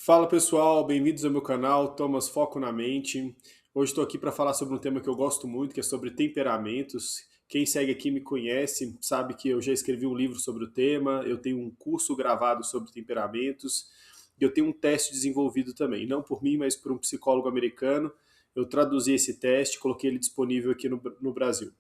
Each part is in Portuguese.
Fala pessoal, bem-vindos ao meu canal Thomas Foco na Mente. Hoje estou aqui para falar sobre um tema que eu gosto muito, que é sobre temperamentos. Quem segue aqui me conhece, sabe que eu já escrevi um livro sobre o tema, eu tenho um curso gravado sobre temperamentos e eu tenho um teste desenvolvido também, não por mim, mas por um psicólogo americano. Eu traduzi esse teste, coloquei ele disponível aqui no Brasil,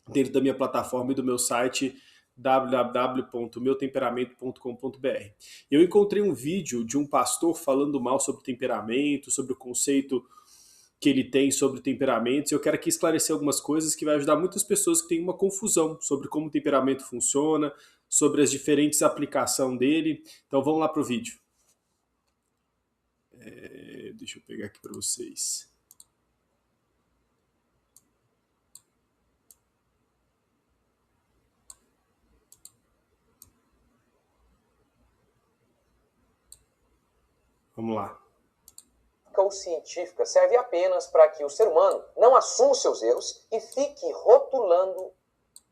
dentro da minha plataforma e do meu site www.meutemperamento.com.br. Eu encontrei um vídeo de um pastor falando mal sobre temperamento, sobre o conceito que ele tem sobre temperamentos, e eu quero aqui esclarecer algumas coisas que vai ajudar muitas pessoas que têm uma confusão sobre como o temperamento funciona, sobre as diferentes aplicações dele. Então vamos lá para o vídeo. Deixa eu pegar aqui para vocês. Vamos lá. Ou científica serve apenas para que o ser humano não assuma seus erros e fique rotulando.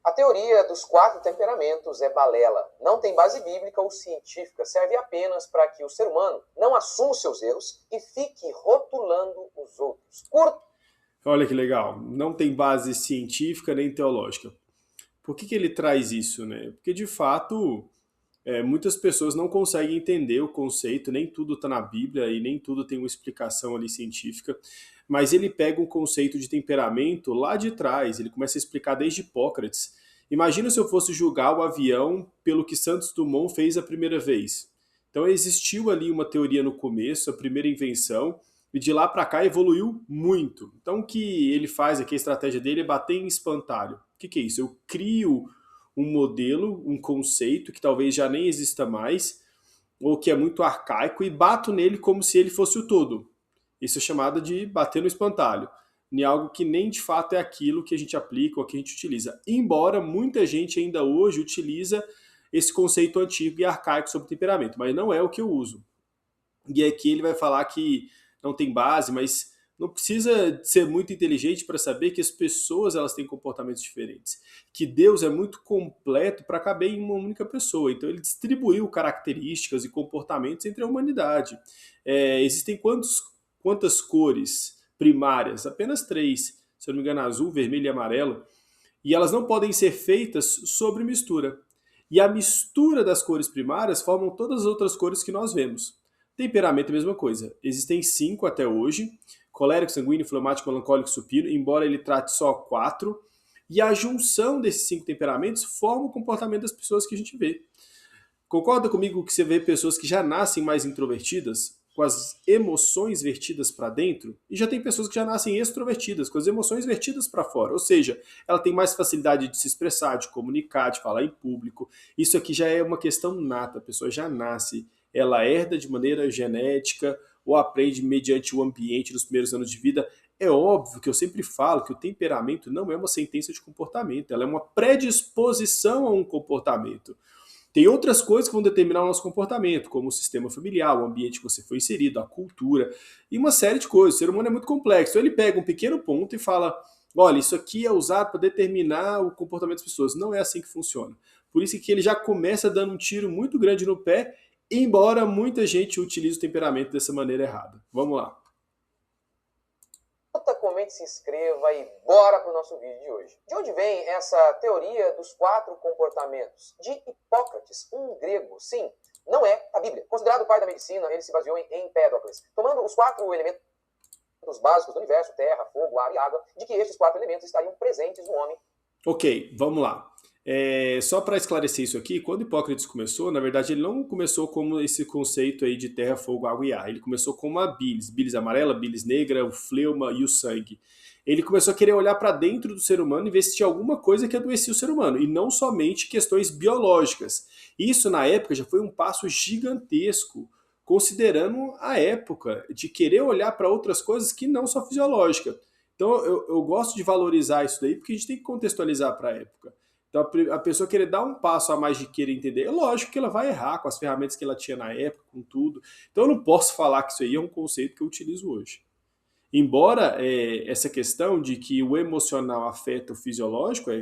A teoria dos 4 temperamentos é balela. Não tem base bíblica ou científica. Serve apenas para que o ser humano não assuma seus erros e fique rotulando os outros. Olha que legal. Não tem base científica nem teológica. Por que ele traz isso, né? Porque de fato muitas pessoas não conseguem entender o conceito, nem tudo está na Bíblia e nem tudo tem uma explicação ali científica, mas ele pega um conceito de temperamento lá de trás, ele começa a explicar desde Hipócrates. Imagina se eu fosse julgar o avião pelo que Santos Dumont fez a primeira vez. Então existiu ali uma teoria no começo, a primeira invenção, e de lá para cá evoluiu muito. Então o que ele faz aqui, a estratégia dele é bater em espantalho. O que é isso? Eu crio um modelo, um conceito que talvez já nem exista mais, ou que é muito arcaico, e bato nele como se ele fosse o todo. Isso é chamado de bater no espantalho, em algo que nem de fato é aquilo que a gente aplica ou que a gente utiliza. Embora muita gente ainda hoje utiliza esse conceito antigo e arcaico sobre temperamento, mas não é o que eu uso. E aqui ele vai falar que não tem base, mas não precisa ser muito inteligente para saber que as pessoas elas têm comportamentos diferentes, que Deus é muito completo para caber em uma única pessoa. Então ele distribuiu características e comportamentos entre a humanidade. Existem quantas cores primárias? Apenas 3. Se eu não me engano, azul, vermelho e amarelo. E elas não podem ser feitas sobre mistura. E a mistura das cores primárias formam todas as outras cores que nós vemos. Temperamento é a mesma coisa. Existem 5 até hoje: colérico, sanguíneo, fleumático, melancólico, supino, embora ele trate só 4. E a junção desses 5 temperamentos forma o comportamento das pessoas que a gente vê. Concorda comigo que você vê pessoas que já nascem mais introvertidas, com as emoções vertidas para dentro, e já tem pessoas que já nascem extrovertidas, com as emoções vertidas para fora. Ou seja, ela tem mais facilidade de se expressar, de comunicar, de falar em público. Isso aqui já é uma questão nata, a pessoa já nasce, ela herda de maneira genética ou aprende mediante o ambiente nos primeiros anos de vida. É óbvio que eu sempre falo que o temperamento não é uma sentença de comportamento, ela é uma predisposição a um comportamento. Tem outras coisas que vão determinar o nosso comportamento, como o sistema familiar, o ambiente que você foi inserido, a cultura, e uma série de coisas. O ser humano é muito complexo. Então ele pega um pequeno ponto e fala: olha, isso aqui é usado para determinar o comportamento das pessoas. Não é assim que funciona. Por isso que ele já começa dando um tiro muito grande no pé, embora muita gente utilize o temperamento dessa maneira errada. Vamos lá. Comente, se inscreva e bora para o nosso vídeo de hoje. De onde vem essa teoria dos 4 comportamentos? De Hipócrates, um grego. Sim, não é a Bíblia. Considerado o pai da medicina, ele se baseou em Empédocles, tomando os 4 elementos básicos do universo, terra, fogo, ar e água, de que estes 4 elementos estariam presentes no homem. Ok, vamos lá. Só para esclarecer isso aqui, quando Hipócrates começou, na verdade ele não começou como esse conceito aí de terra, fogo, água e ar. Ele começou com uma bilis amarela, bilis negra, o fleuma e o sangue. Ele começou a querer olhar para dentro do ser humano e ver se tinha alguma coisa que adoecia o ser humano, e não somente questões biológicas. Isso, na época, já foi um passo gigantesco, considerando a época de querer olhar para outras coisas que não são fisiológicas. Então eu gosto de valorizar isso daí, porque a gente tem que contextualizar para a época. Então a pessoa querer dar um passo a mais de querer entender, é lógico que ela vai errar com as ferramentas que ela tinha na época, com tudo. Então eu não posso falar que isso aí é um conceito que eu utilizo hoje. Embora essa questão de que o emocional afeta o fisiológico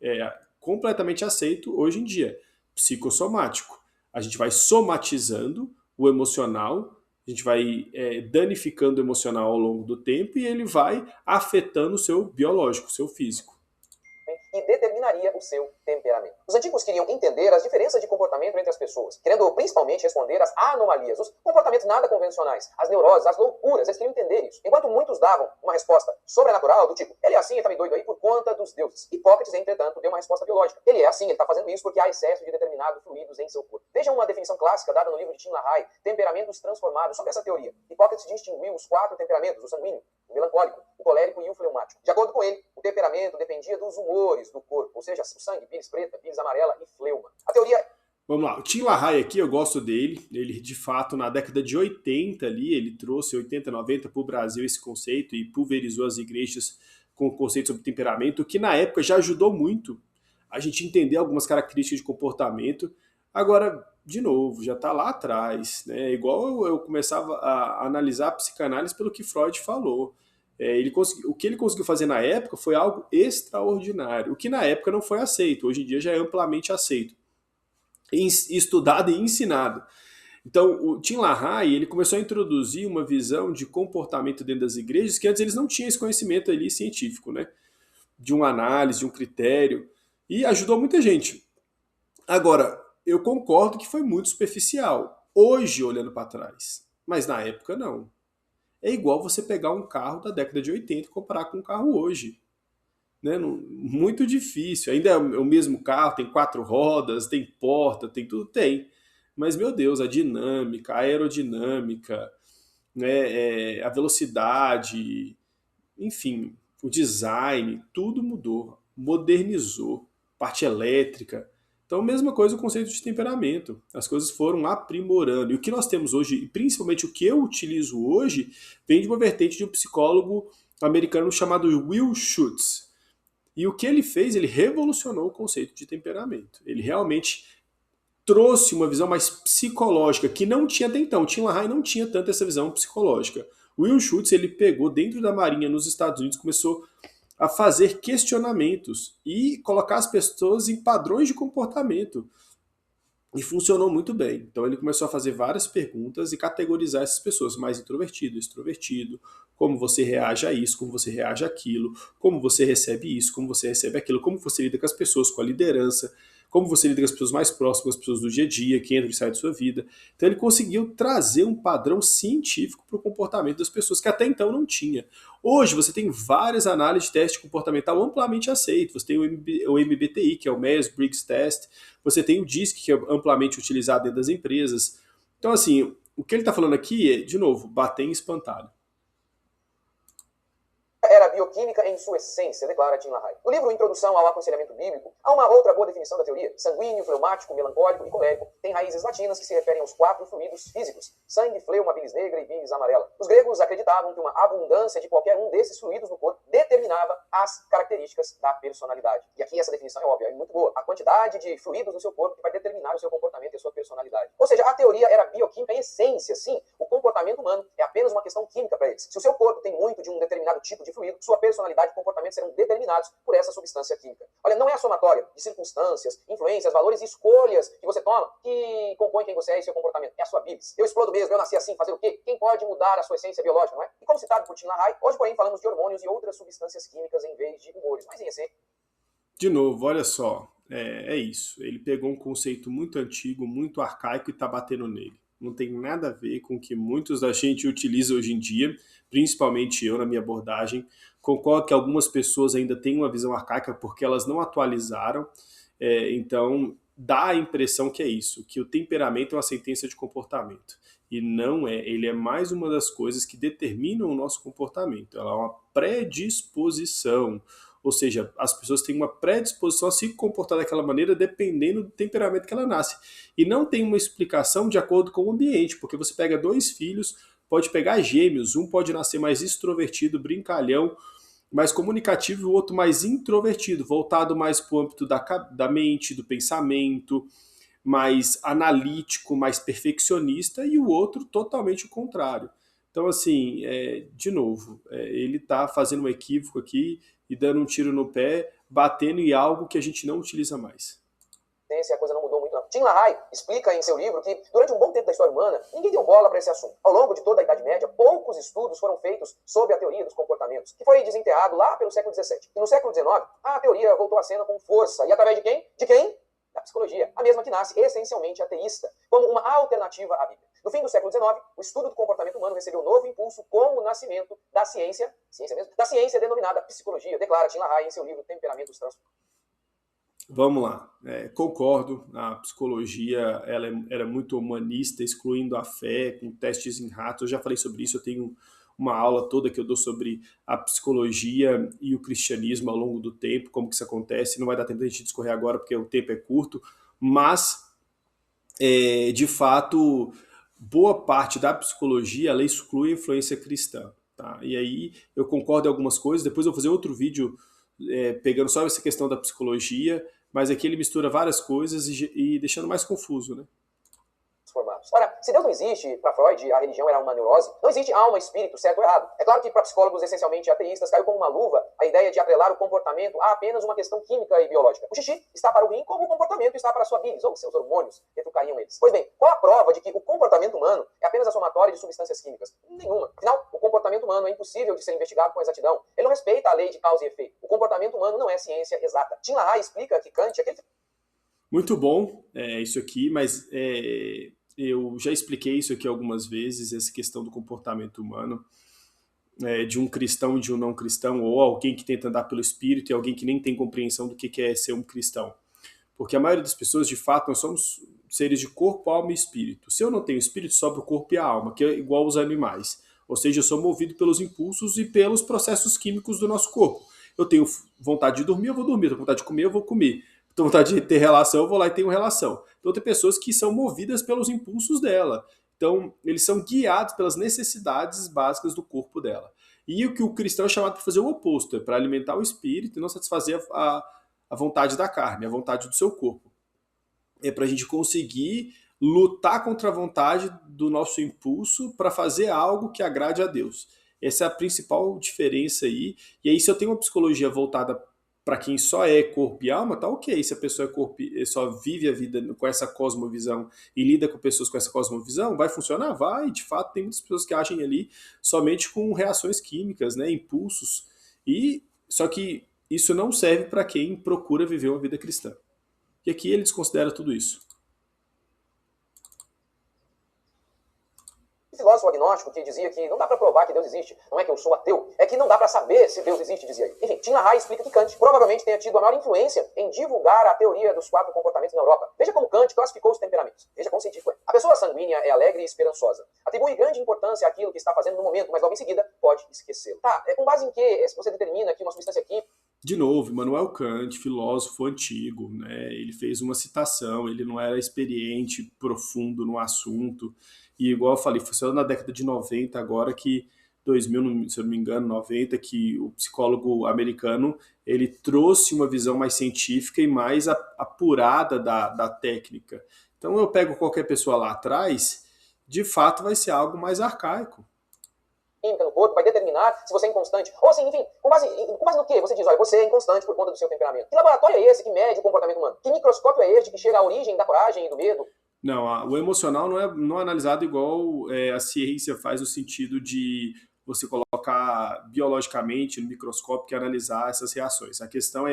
é completamente aceito hoje em dia. Psicossomático. A gente vai somatizando o emocional, a gente vai danificando o emocional ao longo do tempo e ele vai afetando o seu biológico, o seu físico. E determinaria o seu temperamento. Os antigos queriam entender as diferenças de comportamento entre as pessoas, querendo principalmente responder às anomalias, os comportamentos nada convencionais, as neuroses, as loucuras, eles queriam entender isso. Enquanto muitos davam uma resposta sobrenatural, do tipo, ele é assim, ele tá meio doido aí por conta dos deuses. Hipócrates, entretanto, deu uma resposta biológica. Ele é assim, ele tá fazendo isso porque há excesso de determinados fluidos em seu corpo. Vejam uma definição clássica dada no livro de Tim LaHaye, Temperamentos Transformados, sobre essa teoria. Hipócrates distinguiu os 4 temperamentos, o sanguíneo, o melancólico, o colérico e o fleumático. De acordo com ele, o temperamento dependia dos humores do corpo, ou seja, o sangue, bilis preta, bilis amarela e fleuma. A teoria... Vamos lá, o Tim LaHaye aqui, eu gosto dele, ele de fato na década de 80 ali, ele trouxe 80, 90 para o Brasil esse conceito e pulverizou as igrejas com o conceito sobre temperamento, que na época já ajudou muito a gente entender algumas características de comportamento. Agora, de novo, já está lá atrás, né? Igual eu começava a analisar a psicanálise pelo que Freud falou. O que ele conseguiu fazer na época foi algo extraordinário, o que na época não foi aceito, hoje em dia já é amplamente aceito, estudado e ensinado. Então, o Tim LaHaye, ele começou a introduzir uma visão de comportamento dentro das igrejas que antes eles não tinham esse conhecimento ali científico, né? De uma análise, de um critério, e ajudou muita gente. Agora, eu concordo que foi muito superficial, hoje olhando para trás, mas na época não. É igual você pegar um carro da década de 80 e comparar com um carro hoje. Né? Muito difícil. Ainda é o mesmo carro, tem 4 rodas, tem porta, tem tudo, tem. Mas, meu Deus, a dinâmica, a aerodinâmica, né, a velocidade, enfim, o design, tudo mudou, modernizou, parte elétrica. Então, mesma coisa o conceito de temperamento. As coisas foram aprimorando. E o que nós temos hoje, e principalmente o que eu utilizo hoje, vem de uma vertente de um psicólogo americano chamado Will Schutz. E o que ele fez, ele revolucionou o conceito de temperamento. Ele realmente trouxe uma visão mais psicológica, que não tinha até então. Tim LaHaye não tinha tanto essa visão psicológica. O Will Schutz, ele pegou dentro da Marinha nos Estados Unidos, começou a fazer questionamentos e colocar as pessoas em padrões de comportamento. E funcionou muito bem. Então ele começou a fazer várias perguntas e categorizar essas pessoas, mais introvertido, extrovertido, como você reage a isso, como você reage àquilo, como você recebe isso, como você recebe aquilo, como você lida com as pessoas, com a liderança, como você lida com as pessoas mais próximas, as pessoas do dia a dia, que entram e saem da sua vida. Então ele conseguiu trazer um padrão científico para o comportamento das pessoas, que até então não tinha. Hoje você tem várias análises de teste comportamental amplamente aceitos. Você tem o MBTI, que é o Myers-Briggs Test, você tem o DISC, que é amplamente utilizado dentro das empresas. Então, assim, o que ele está falando aqui é, de novo, bater em espantalho. Era bioquímica em sua essência, declara Tim LaHaye. No livro Introdução ao Aconselhamento Bíblico, há uma outra boa definição da teoria. Sanguíneo, fleumático, melancólico e colérico tem raízes latinas que se referem aos 4 fluidos físicos: sangue, fleuma, bilis negra e bilis amarela. Os gregos acreditavam que uma abundância de qualquer um desses fluidos no corpo determinava as características da personalidade. E aqui essa definição é óbvia, é muito boa. A quantidade de fluidos no seu corpo que vai determinar o seu comportamento e a sua personalidade. Ou seja, a teoria era bioquímica em essência, sim. O comportamento humano é apenas uma questão química para eles. Se o seu corpo tem muito de um determinado tipo de fluido, sua personalidade e comportamento serão determinados por essa substância química. Olha, não é a somatória de circunstâncias, influências, valores e escolhas que você toma que compõe quem você é e seu comportamento. É a sua bilis. Eu explodo mesmo, eu nasci assim, fazer o quê? Quem pode mudar a sua essência biológica, não é? E como citado por Tim LaHaye, hoje, porém, falamos de hormônios e outras substâncias químicas em vez de humores. Mas em essência... De novo, olha só, é isso. Ele pegou um conceito muito antigo, muito arcaico e está batendo nele. Não tem nada a ver com o que muitos da gente utiliza hoje em dia, principalmente eu na minha abordagem. Concordo que algumas pessoas ainda têm uma visão arcaica porque elas não atualizaram, então dá a impressão que é isso, que o temperamento é uma sentença de comportamento. E não é, ele é mais uma das coisas que determinam o nosso comportamento. Ela é uma predisposição, ou seja, as pessoas têm uma predisposição a se comportar daquela maneira dependendo do temperamento que ela nasce. E não tem uma explicação de acordo com o ambiente, porque você pega 2 filhos, pode pegar gêmeos, um pode nascer mais extrovertido, brincalhão, mais comunicativo, e o outro mais introvertido, voltado mais para o âmbito da mente, do pensamento, mais analítico, mais perfeccionista, e o outro totalmente o contrário. Então, assim, de novo, ele está fazendo um equívoco aqui e dando um tiro no pé, batendo em algo que a gente não utiliza mais. A coisa não mudou muito, não. Tim LaHaye explica em seu livro que, durante um bom tempo da história humana, ninguém deu bola para esse assunto. Ao longo de toda a Idade Média, poucos estudos foram feitos sobre a teoria dos comportamentos, que foi desenterrado lá pelo século XVII. E no século XIX, a teoria voltou à cena com força. E através de quem? De quem? Da psicologia, a mesma que nasce essencialmente ateísta, como uma alternativa à Bíblia. No fim do século XIX, o estudo do comportamento humano recebeu novo impulso com o nascimento da ciência denominada psicologia, declara Tim LaHaye em seu livro Temperamentos Transformados. Vamos lá, concordo, a psicologia ela era muito humanista, excluindo a fé, com testes em ratos, eu já falei sobre isso, eu tenho uma aula toda que eu dou sobre a psicologia e o cristianismo ao longo do tempo, como que isso acontece, não vai dar tempo de a gente discorrer agora porque o tempo é curto, mas, de fato, boa parte da psicologia ela exclui a influência cristã, tá? E aí eu concordo em algumas coisas, depois eu vou fazer outro vídeo pegando só essa questão da psicologia, mas aqui ele mistura várias coisas e deixando mais confuso, né? Formados. Ora, se Deus não existe, para Freud, a religião era uma neurose, não existe alma, espírito, certo ou errado. É claro que para psicólogos essencialmente ateístas caiu como uma luva a ideia de atrelar o comportamento a apenas uma questão química e biológica. O xixi está para o rim como o comportamento está para a sua bilis, ou seus hormônios, retrucariam eles. Pois bem, qual a prova de que o comportamento humano é apenas a somatória de substâncias químicas? Nenhuma. Afinal, o comportamento humano é impossível de ser investigado com exatidão. Ele não respeita a lei de causa e efeito. O comportamento humano não é ciência exata. Tim LaHaye explica que Kant... Muito bom isso aqui, mas... eu já expliquei isso aqui algumas vezes, essa questão do comportamento humano, de um cristão e de um não cristão, ou alguém que tenta andar pelo espírito e alguém que nem tem compreensão do que é ser um cristão. Porque a maioria das pessoas, de fato, nós somos seres de corpo, alma e espírito. Se eu não tenho espírito, sobra o corpo e a alma, que é igual aos animais. Ou seja, eu sou movido pelos impulsos e pelos processos químicos do nosso corpo. Eu tenho vontade de dormir, eu vou dormir. Eu tenho vontade de comer, eu vou comer. Tenho vontade de ter relação, eu vou lá e tenho relação. Então tem pessoas que são movidas pelos impulsos dela. Então eles são guiados pelas necessidades básicas do corpo dela. E o que o cristão é chamado para fazer o oposto, é para alimentar o espírito e não satisfazer a vontade da carne, a vontade do seu corpo. É para a gente conseguir lutar contra a vontade do nosso impulso para fazer algo que agrade a Deus. Essa é a principal diferença aí. E aí se eu tenho uma psicologia voltada para quem só é corpo e alma, tá ok. Se a pessoa só vive a vida com essa cosmovisão e lida com pessoas com essa cosmovisão, vai funcionar? Vai. De fato, tem muitas pessoas que agem ali somente com reações químicas, né, impulsos. Só que isso não serve para quem procura viver uma vida cristã. E aqui ele desconsidera tudo isso. Filósofo agnóstico que dizia que não dá para provar que Deus existe, não é que eu sou ateu, é que não dá para saber se Deus existe, dizia ele. Enfim, Tim LaHaye explica que Kant provavelmente tenha tido a maior influência em divulgar a teoria dos 4 comportamentos na Europa. Veja como Kant classificou os temperamentos. Veja quão científico é. A pessoa sanguínea é alegre e esperançosa. Atribui grande importância àquilo que está fazendo no momento, mas logo em seguida pode esquecê-lo. Tá, com base em que você determina que uma substância química... De novo, Immanuel Kant, filósofo antigo, né? Ele fez uma citação, ele não era experiente, profundo no assunto. E igual eu falei, foi só na década de 90 agora que, 2000, se eu não me engano, 90, que o psicólogo americano ele trouxe uma visão mais científica e mais apurada da técnica. Então eu pego qualquer pessoa lá atrás, de fato vai ser algo mais arcaico. Química no corpo vai determinar se você é inconstante. Ou assim, enfim, com base no que? Você diz, olha, você é inconstante por conta do seu temperamento. Que laboratório é esse que mede o comportamento humano? Que microscópio é este que chega à origem da coragem e do medo? Não, o emocional não é analisado igual a ciência faz no sentido de você colocar biologicamente no microscópio e analisar essas reações. A questão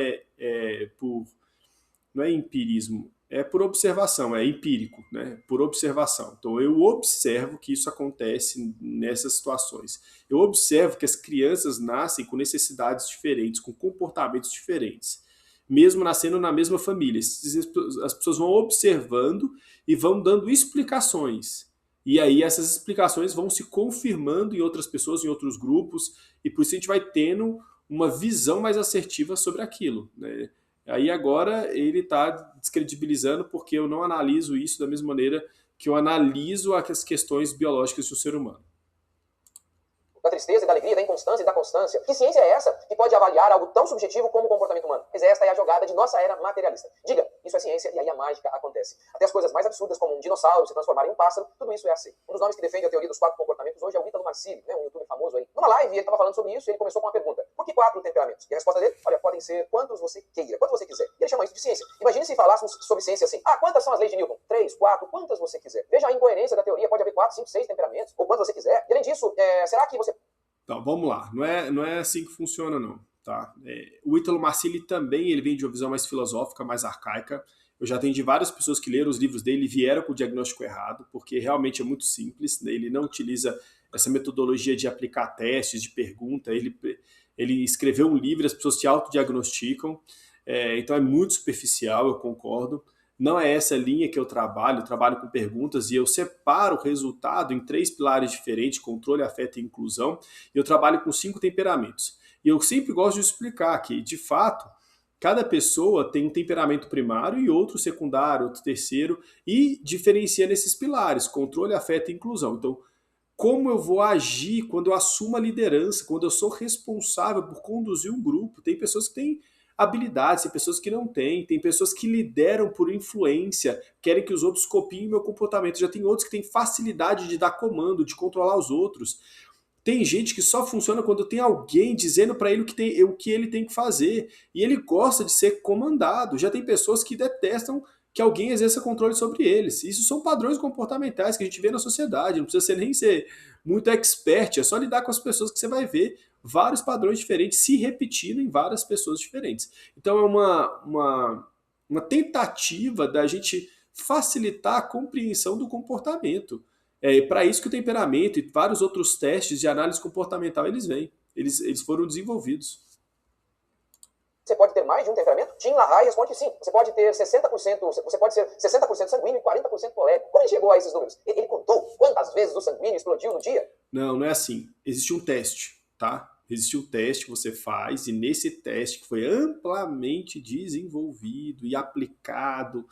não é empirismo, é por observação, é empírico, né? Por observação. Então eu observo que isso acontece nessas situações. Eu observo que as crianças nascem com necessidades diferentes, com comportamentos diferentes, mesmo nascendo na mesma família. As pessoas vão observando e vão dando explicações. E aí essas explicações vão se confirmando em outras pessoas, em outros grupos, e por isso a gente vai tendo uma visão mais assertiva sobre aquilo, né? Aí agora ele está descredibilizando porque eu não analiso isso da mesma maneira que eu analiso as questões biológicas do ser humano. Da tristeza e da alegria, da inconstância e da constância. Que ciência é essa que pode avaliar algo tão subjetivo como o comportamento humano? Pois esta é a jogada de nossa era materialista. Diga, isso é ciência e aí a mágica acontece. Até as coisas mais absurdas como um dinossauro se transformar em um pássaro, tudo isso é aceito. Um dos nomes que defende a teoria dos 4 comportamentos hoje é o Ítalo Marcílio, né, um youtuber famoso aí. Numa live ele estava falando sobre isso e ele começou com uma pergunta. Por que 4 temperamentos? E a resposta dele, olha, podem ser quantos você queira, quantos você quiser. E ele chama isso de ciência. Imagine se falássemos sobre ciência assim. Ah, quantas são as leis de Newton? 3, 4, quantas você quiser. Veja a incoerência da teoria, pode haver 4, 5, 6 temperamentos, ou quantos você quiser. E além disso, será que você... Então, vamos lá. Não é assim que funciona, não. Tá? O Ítalo Marcilli também ele vem de uma visão mais filosófica, mais arcaica. Eu já atendi várias pessoas que leram os livros dele e vieram com o diagnóstico errado, porque realmente é muito simples, né? Ele não utiliza essa metodologia de aplicar testes, de pergunta. Ele escreveu um livro, as pessoas se autodiagnosticam, então é muito superficial, eu concordo. Não é essa linha que eu trabalho com perguntas e eu separo o resultado em 3 pilares diferentes, controle, afeto e inclusão, e eu trabalho com 5 temperamentos. E eu sempre gosto de explicar que, de fato, cada pessoa tem um temperamento primário e outro secundário, outro terceiro, e diferencia nesses pilares, controle, afeto e inclusão. Então, como eu vou agir quando eu assumo a liderança, quando eu sou responsável por conduzir um grupo? Tem pessoas que têm habilidades, tem pessoas que não têm, tem pessoas que lideram por influência, querem que os outros copiem meu comportamento. Já tem outros que têm facilidade de dar comando, de controlar os outros. Tem gente que só funciona quando tem alguém dizendo para ele o que ele tem que fazer. E ele gosta de ser comandado. Já tem pessoas que detestam que alguém exerça controle sobre eles. Isso são padrões comportamentais que a gente vê na sociedade. Não precisa nem ser muito expert, é só lidar com as pessoas que você vai ver vários padrões diferentes se repetindo em várias pessoas diferentes. Então é uma tentativa da gente facilitar a compreensão do comportamento. É para isso que o temperamento e vários outros testes de análise comportamental eles vêm. Eles foram desenvolvidos. Você pode ter mais de um temperamento? Tim LaHaye responde que sim. Você pode ter 60%, você pode ser 60% sanguíneo e 40% colérico. Como ele chegou a esses números? Ele contou quantas vezes o sanguíneo explodiu no dia? Não é assim. Existe um teste, tá? Existe um teste que você faz e nesse teste que foi amplamente desenvolvido e aplicado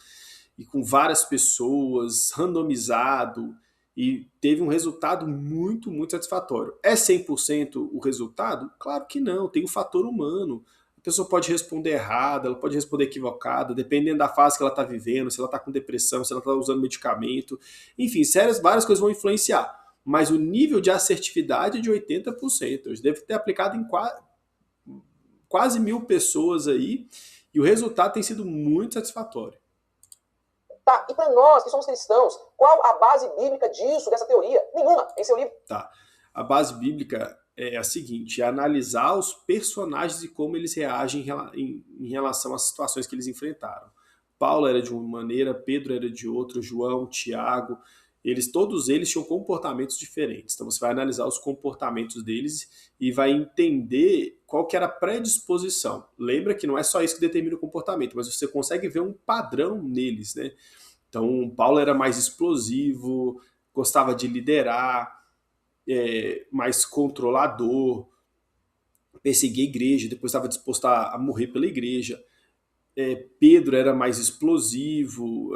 e com várias pessoas, randomizado, e teve um resultado muito, muito satisfatório. É 100% o resultado? Claro que não, tem o fator humano. A pessoa pode responder errado, ela pode responder equivocada, dependendo da fase que ela está vivendo, se ela está com depressão, se ela está usando medicamento. Enfim, várias coisas vão influenciar. Mas o nível de assertividade é de 80%. Eu devo ter aplicado em quase 1.000 pessoas aí, e o resultado tem sido muito satisfatório. Tá, e para nós que somos cristãos, qual a base bíblica disso, dessa teoria? Nenhuma, em seu livro. Tá, a base bíblica é a seguinte, é analisar os personagens e como eles reagem em relação às situações que eles enfrentaram. Paulo era de uma maneira, Pedro era de outra, João, Tiago, todos eles tinham comportamentos diferentes. Então você vai analisar os comportamentos deles e vai entender qual que era a predisposição. Lembra que não é só isso que determina o comportamento, mas você consegue ver um padrão neles, né? Então Paulo era mais explosivo, gostava de liderar, mais controlador, perseguia a igreja, depois estava disposto a morrer pela igreja. Pedro era mais explosivo,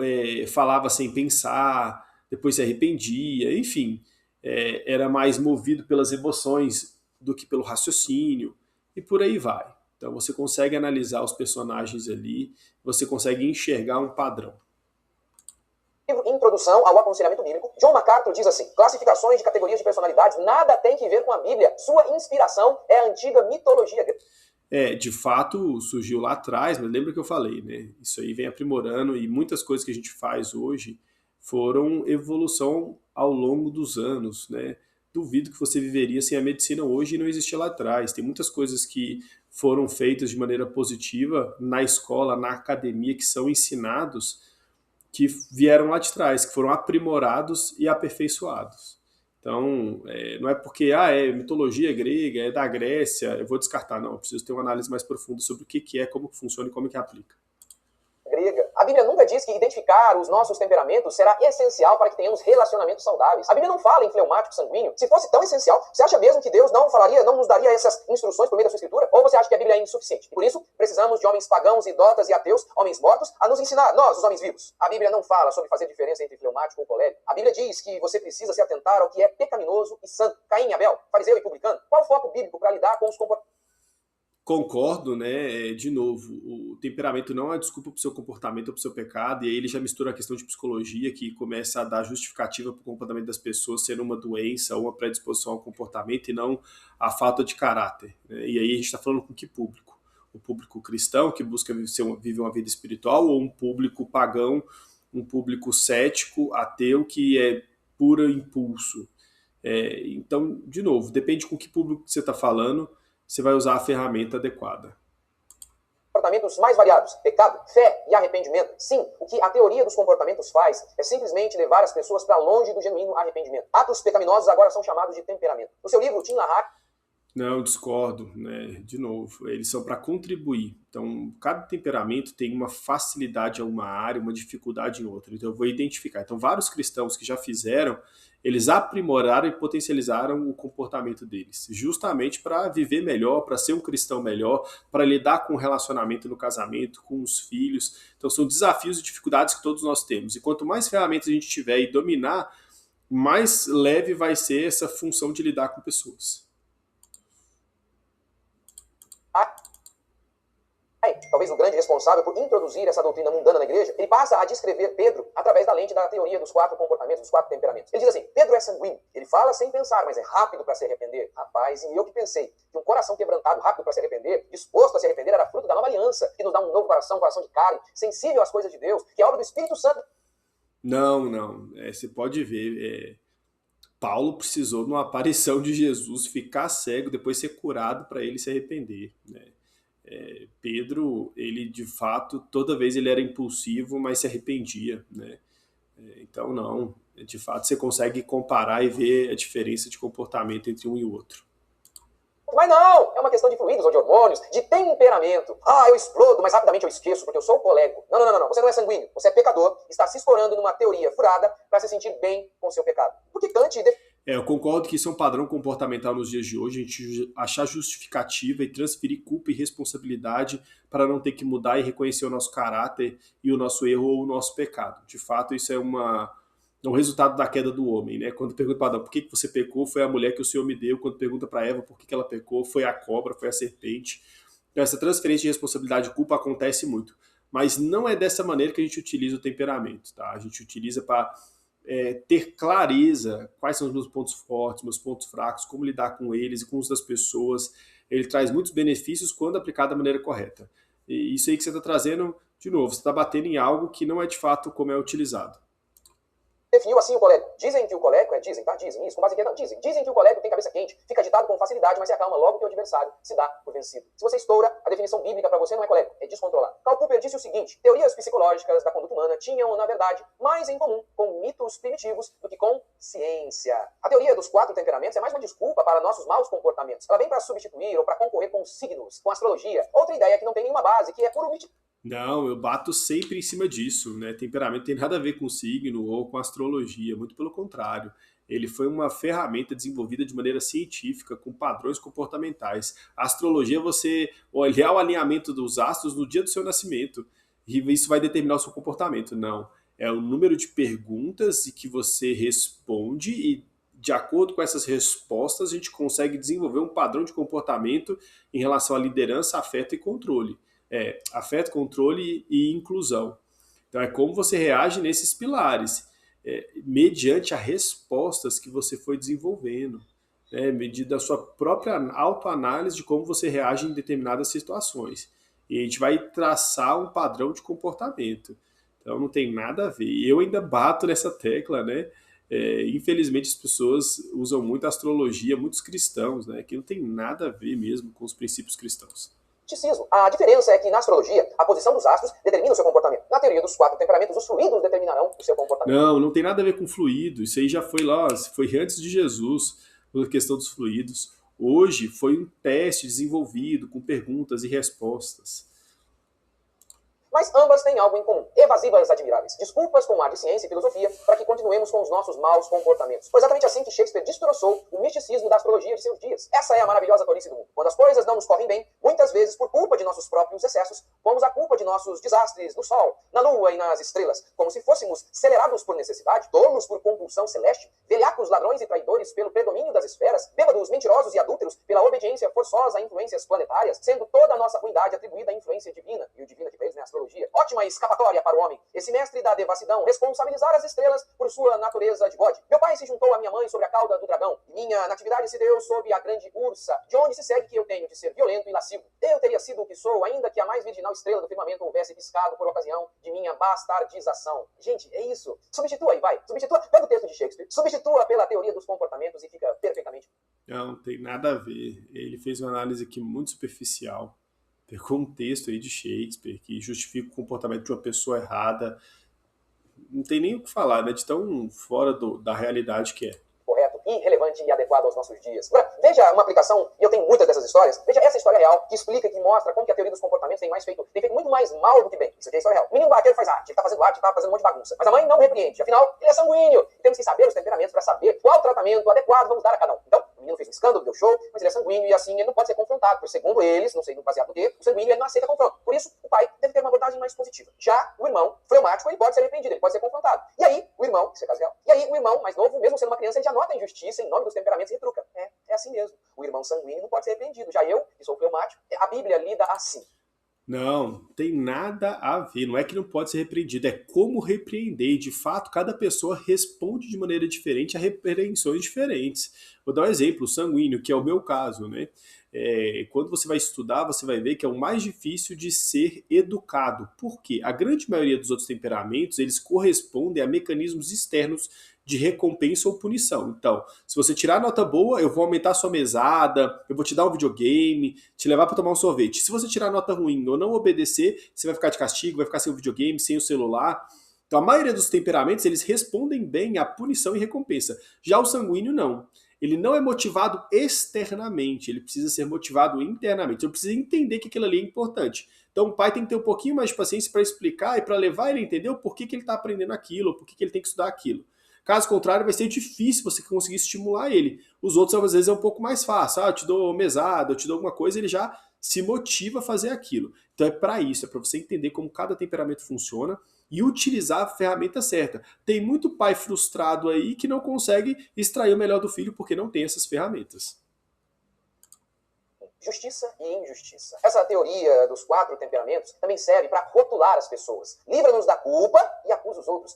falava sem pensar, depois se arrependia, enfim, era mais movido pelas emoções do que pelo raciocínio, e por aí vai. Então você consegue analisar os personagens ali, você consegue enxergar um padrão. Introdução ao aconselhamento bíblico, John MacArthur diz assim: classificações de categorias de personalidades nada tem que ver com a Bíblia. Sua inspiração é a antiga mitologia grega. De fato, surgiu lá atrás, mas lembra que eu falei, né? Isso aí vem aprimorando e muitas coisas que a gente faz hoje foram evolução ao longo dos anos, né? Duvido que você viveria sem a medicina hoje e não existia lá atrás. Tem muitas coisas que foram feitas de maneira positiva na escola, na academia, que são ensinados, que vieram lá de trás, que foram aprimorados e aperfeiçoados. Então, não é porque é mitologia grega, é da Grécia, eu vou descartar, não. Eu preciso ter uma análise mais profunda sobre o que é, como funciona e como que aplica. Grega. A Bíblia nunca diz que identificar os nossos temperamentos será essencial para que tenhamos relacionamentos saudáveis. A Bíblia não fala em fleumático sanguíneo. Se fosse tão essencial, você acha mesmo que Deus não nos daria essas instruções por meio da sua escritura? Ou você acha que a Bíblia é insuficiente? Por isso, precisamos de homens pagãos, idólatras e ateus, homens mortos, a nos ensinar, nós, os homens vivos. A Bíblia não fala sobre fazer diferença entre fleumático ou colérico. A Bíblia diz que você precisa se atentar ao que é pecaminoso e santo. Caim e Abel, fariseu e publicano. Qual o foco bíblico para lidar com os comportamentos? Concordo, né? De novo, o temperamento não é desculpa para o seu comportamento ou para o seu pecado, e aí ele já mistura a questão de psicologia, que começa a dar justificativa para o comportamento das pessoas sendo uma doença ou uma predisposição ao comportamento e não a falta de caráter, né? E aí a gente está falando com que público? O público cristão, que busca viver uma vida espiritual, ou um público pagão, um público cético, ateu, que é puro impulso? Então, de novo, depende com que público que você está falando, você vai usar a ferramenta adequada. Comportamentos mais variados: pecado, fé e arrependimento. Sim, o que a teoria dos comportamentos faz é simplesmente levar as pessoas para longe do genuíno arrependimento. Atos pecaminosos agora são chamados de temperamento. No seu livro, Tim LaHaye. Não, discordo, né? De novo, eles são para contribuir. Então, cada temperamento tem uma facilidade em uma área, uma dificuldade em outra. Então, eu vou identificar. Então, vários cristãos que já fizeram, eles aprimoraram e potencializaram o comportamento deles, justamente para viver melhor, para ser um cristão melhor, para lidar com o relacionamento no casamento, com os filhos. Então, são desafios e dificuldades que todos nós temos. E quanto mais ferramentas a gente tiver e dominar, mais leve vai ser essa função de lidar com pessoas. Talvez o grande responsável por introduzir essa doutrina mundana na igreja, ele passa a descrever Pedro através da lente da teoria dos 4 comportamentos, dos 4 temperamentos. Ele diz assim: Pedro é sanguíneo, ele fala sem pensar, mas é rápido para se arrepender. Rapaz, e eu que pensei que um coração quebrantado, rápido para se arrepender, disposto a se arrepender, era fruto da nova aliança, que nos dá um novo coração, um coração de carne, sensível às coisas de Deus, que é obra do Espírito Santo. Não. Você pode ver, Paulo precisou, numa aparição de Jesus, ficar cego, depois ser curado para ele se arrepender, né? Pedro, ele de fato, toda vez ele era impulsivo, mas se arrependia, né? Então, não, de fato você consegue comparar e ver a diferença de comportamento entre um e o outro. Mas não, é uma questão de fluidos ou de hormônios, de temperamento. Ah, eu explodo, mas rapidamente eu esqueço porque eu sou colérico. Não. Você não é sanguíneo, você é pecador, está se escorando numa teoria furada para se sentir bem com o seu pecado. Porque Kant... Eu concordo que isso é um padrão comportamental nos dias de hoje, a gente achar justificativa e transferir culpa e responsabilidade para não ter que mudar e reconhecer o nosso caráter e o nosso erro ou o nosso pecado. De fato, isso é um resultado da queda do homem, né? Quando pergunta para Adão por que você pecou, foi a mulher que o Senhor me deu. Quando pergunta para Eva por que ela pecou, foi a cobra, foi a serpente. Então, essa transferência de responsabilidade e culpa acontece muito. Mas não é dessa maneira que a gente utiliza o temperamento, tá? A gente utiliza para ter clareza quais são os meus pontos fortes, meus pontos fracos, como lidar com eles e com os das pessoas. Ele traz muitos benefícios quando aplicado da maneira correta. E isso aí que você está trazendo, de novo, você está batendo em algo que não é de fato como é utilizado. Definiu assim o colérico. Dizem que o colérico dizem isso, com base em que não, dizem que o colérico tem cabeça quente, fica agitado com facilidade, mas se acalma logo que o adversário se dá por vencido. Se você estoura, a definição bíblica para você não é colérico, é descontrolado. Karl Popper disse o seguinte: teorias psicológicas da conduta humana tinham, na verdade, mais em comum com mitos primitivos do que com ciência. A teoria dos 4 temperamentos é mais uma desculpa para nossos maus comportamentos. Ela vem para substituir ou para concorrer com signos, com astrologia. Outra ideia que não tem nenhuma base, que é puro misticismo. Não, eu bato sempre em cima disso, né? Temperamento tem nada a ver com signo ou com astrologia, muito pelo contrário. Ele foi uma ferramenta desenvolvida de maneira científica, com padrões comportamentais. A astrologia é você olhar o alinhamento dos astros no dia do seu nascimento, e isso vai determinar o seu comportamento. Não, é o número de perguntas e que você responde, e de acordo com essas respostas a gente consegue desenvolver um padrão de comportamento em relação à liderança, afeto e controle. Afeto, controle e inclusão. Então é como você reage nesses pilares, mediante as respostas que você foi desenvolvendo, medida a sua própria autoanálise de como você reage em determinadas situações. E a gente vai traçar um padrão de comportamento. Então não tem nada a ver. E eu ainda bato nessa tecla, né? Infelizmente as pessoas usam muito a astrologia, muitos cristãos, né? Que não tem nada a ver mesmo com os princípios cristãos. A diferença é que na astrologia, a posição dos astros determina o seu comportamento. Na teoria dos 4 temperamentos, os fluidos determinarão o seu comportamento. Não tem nada a ver com fluido. Isso aí já foi lá, foi antes de Jesus, a questão dos fluidos. Hoje foi um teste desenvolvido com perguntas e respostas. mas ambas têm algo em comum: evasivas admiráveis, desculpas com ar de ciência e filosofia para que continuemos com os nossos maus comportamentos. Foi exatamente assim que Shakespeare destroçou o misticismo da astrologia de seus dias. Essa é a maravilhosa tolice do mundo. Quando as coisas não nos correm bem, muitas vezes por culpa de nossos próprios excessos, pomos a culpa de nossos desastres no sol, na lua e nas estrelas, como se fôssemos acelerados por necessidade, tolos por compulsão celeste, velhacos, ladrões e traidores pelo predomínio das esferas, bêbados, mentirosos e adúlteros pela obediência forçosa a influências planetárias, sendo toda a nossa ruindade atribuída à influência divina, e o divino que fez, né, a astrologia. Ótima escapatória para o homem, esse mestre da devassidão, responsabilizar as estrelas por sua natureza de bode. Meu pai se juntou à minha mãe sobre a cauda do dragão, e minha natividade se deu sob a grande ursa, de onde se segue que eu tenho de ser violento e lascivo. Eu teria sido o que sou, ainda que a mais virginal estrela do firmamento houvesse piscado por ocasião de minha bastardização. Gente, é isso. Substitua aí, vai. Substitua, pega o texto de Shakespeare, substitua pela teoria dos comportamentos e fica perfeitamente. Não, tem nada a ver. Ele fez uma análise aqui muito superficial. Pegou um texto aí de Shakespeare que justifica o comportamento de uma pessoa errada. Não tem nem o que falar, né? De tão fora da realidade que é. Correto, irrelevante e adequado aos nossos dias. Agora, veja uma aplicação, e eu tenho muitas dessas histórias, veja essa história real, que explica, que mostra como que a teoria dos comportamentos tem feito muito mais mal do que bem. Isso aqui é história real. O menino barqueiro faz arte, ele tá fazendo arte, tá fazendo um monte de bagunça. Mas a mãe não repreende, afinal, ele é sanguíneo. E temos que saber os temperamentos para saber qual tratamento adequado vamos dar a cada um. Então, o menino fez um escândalo, deu show, mas ele é sanguíneo e assim ele não pode ser confrontado, porque segundo eles, não sei baseado no quê, o sanguíneo ele não aceita confronto. Por isso, o pai deve ter uma abordagem mais positiva. Já o irmão fleumático, ele pode ser repreendido, ele pode ser confrontado. E aí, o irmão, isso é caso real, e aí o irmão mais novo, mesmo sendo uma criança, ele já nota a injustiça em nome dos temperamentos e retruca. É assim mesmo. O irmão sanguíneo não pode ser repreendido. Já eu, que sou fleumático, a Bíblia lida assim. Não, tem nada a ver. Não é que não pode ser repreendido, é como repreender. E, de fato, cada pessoa responde de maneira diferente a repreensões diferentes. Vou dar um exemplo, o sanguíneo, que é o meu caso, né? Quando você vai estudar, você vai ver que é o mais difícil de ser educado. Por quê? A grande maioria dos outros temperamentos, eles correspondem a mecanismos externos de recompensa ou punição. Então, se você tirar nota boa, eu vou aumentar a sua mesada, eu vou te dar um videogame, te levar para tomar um sorvete. Se você tirar nota ruim ou não obedecer, você vai ficar de castigo, vai ficar sem o videogame, sem o celular. Então, a maioria dos temperamentos, eles respondem bem à punição e recompensa. Já o sanguíneo, não. Ele não é motivado externamente, ele precisa ser motivado internamente. Ele precisa entender que aquilo ali é importante. Então o pai tem que ter um pouquinho mais de paciência para explicar e para levar ele a entender o porquê que ele está aprendendo aquilo, o porquê que ele tem que estudar aquilo. Caso contrário, vai ser difícil você conseguir estimular ele. Os outros, às vezes, é um pouco mais fácil. Eu te dou mesada, eu te dou alguma coisa, ele já se motiva a fazer aquilo. Então é para isso, é para você entender como cada temperamento funciona e utilizar a ferramenta certa. Tem muito pai frustrado aí que não consegue extrair o melhor do filho porque não tem essas ferramentas. Justiça e injustiça. Essa teoria dos 4 temperamentos também serve para rotular as pessoas. Livra-nos da culpa e acusa os outros.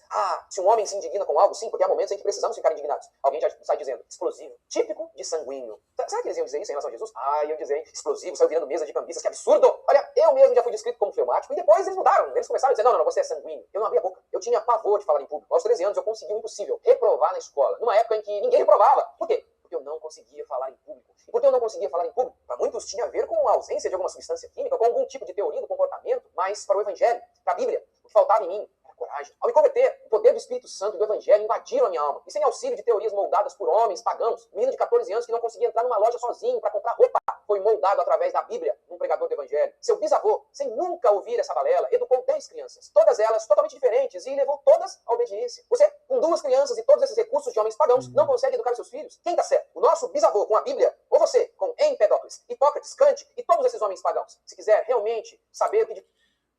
Se um homem se indigna com algo, sim, porque há momentos em que precisamos ficar indignados. Alguém já sai dizendo, explosivo, típico de sanguíneo. Será que eles iam dizer isso em relação a Jesus? Iam dizer, explosivo, saiu virando mesa de cambistas, que absurdo! Olha, eu mesmo já fui descrito como fleumático e depois eles mudaram. Eles começaram a dizer, não, você é sanguíneo. Eu não abri a boca. Eu tinha pavor de falar em público. Aos 13 anos eu consegui o impossível, reprovar na escola, numa época em que ninguém reprovava. Por quê? Porque eu não conseguia falar em público. E porque eu não conseguia falar em público, para muitos tinha a ver com a ausência de alguma substância química, com algum tipo de teoria do comportamento, mas para o Evangelho, para a Bíblia, o que faltava em mim era coragem. Ao me converter, o poder do Espírito Santo e do Evangelho invadiram a minha alma. E sem auxílio de teorias moldadas por homens pagãos, menino de 14 anos que não conseguia entrar numa loja sozinho para comprar roupa, foi moldado através da Bíblia, um pregador do Evangelho. Seu bisavô, sem nunca ouvir essa balela, educou 10 crianças, todas elas totalmente diferentes, e levou todas à obediência. Você, com 2 crianças e todos esses recursos de homens pagãos, não consegue educar os seus filhos? Quem está certo? O nosso bisavô com a Bíblia, ou você com Empédocles, Hipócrates, Kant e todos esses homens pagãos? Se quiser realmente saber o que...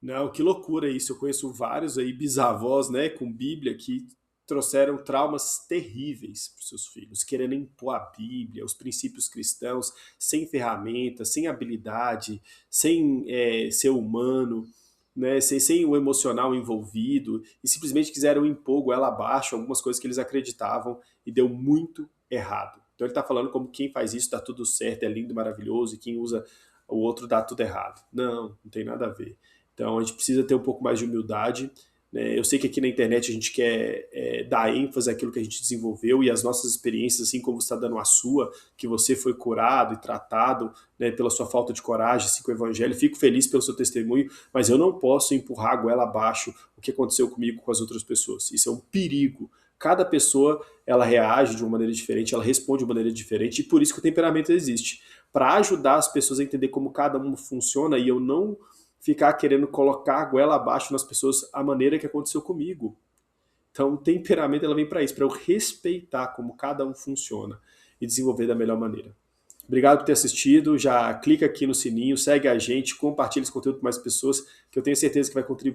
Não, que loucura isso. Eu conheço vários aí bisavós, né, com Bíblia que trouxeram traumas terríveis para os seus filhos, querendo impor a Bíblia, os princípios cristãos, sem ferramentas, sem habilidade, sem ser humano, né, sem o emocional envolvido, e simplesmente quiseram impor goela abaixo algumas coisas que eles acreditavam, e deu muito errado. Então ele está falando como quem faz isso dá tudo certo, é lindo, maravilhoso, e quem usa o outro dá tudo errado. Não, não tem nada a ver. Então a gente precisa ter um pouco mais de humildade, né? Eu sei que aqui na internet a gente quer dar ênfase àquilo que a gente desenvolveu e às nossas experiências, assim como você está dando a sua, que você foi curado e tratado, né, pela sua falta de coragem, assim, com o Evangelho. Fico feliz pelo seu testemunho, mas eu não posso empurrar a goela abaixo o que aconteceu comigo com as outras pessoas. Isso é um perigo. Cada pessoa, ela reage de uma maneira diferente, ela responde de uma maneira diferente, e por isso que o temperamento existe. Para ajudar as pessoas a entender como cada um funciona, e eu não ficar querendo colocar a goela abaixo nas pessoas a maneira que aconteceu comigo. Então, o temperamento ela vem para isso, para eu respeitar como cada um funciona e desenvolver da melhor maneira. Obrigado por ter assistido, já clica aqui no sininho, segue a gente, compartilha esse conteúdo com mais pessoas, que eu tenho certeza que vai contribuir